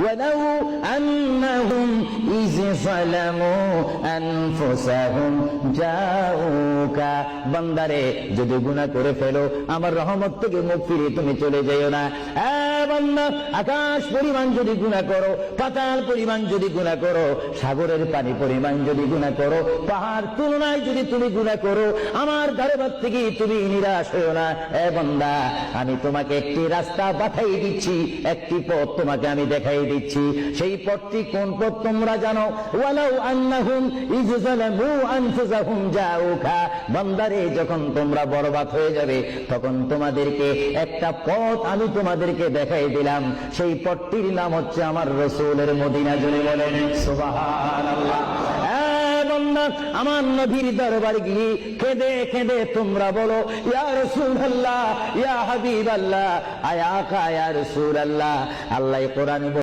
ওয়ালাউ আন্নাহুম ইয যালামু আনফুসাহুম জাউকা, বান্দারে যদি গুনাহ করে ফেলো আমার রহমত থেকে মুখ ফিরিয়ে তুমি চলে যাইও না। বান্দা, আকাশ পরিমাণ যদি গুনাহ করো, পাতাল পরিমাণ যদি গুনাহ করো, সাগরের পানি পরিমাণ যদি গুনাহ করো, পাহাড় তুলনায় যদি তুমি গুনাহ করো, আমার দরবার থেকে তুমি নিরাশ হইও না। বান্দা, আমি তোমাকে একটি রাস্তা বাতাই দিচ্ছি, একটি পথ তোমাকে আমি দেখাই দিচ্ছি। সেই পথটি কোন পথ তোমরা জানো? ওয়ালাউ আন্নাহুম ইয যালামু আনফুসাহুম জাউকা, বান্দারে যখন তোমরা বরবাদ হয়ে যাবে তখন তোমাদেরকে একটা পথ আমি তোমাদেরকে দেখাই দিলাম, সেই পথটির নাম হচ্ছে আমার রাসূলের মদিনা। জুড়ে বলেন সুবহানাল্লাহ। আমার নবীর দরবার গিয়ে কেঁদে কেঁদে তোমরা বলো, ইয়া রাসূলুল্লাহ, ইয়া হাবিবাল্লাহ, আয়া কা ইয়া রাসূলুল্লাহ। আল্লাহ কোরআনে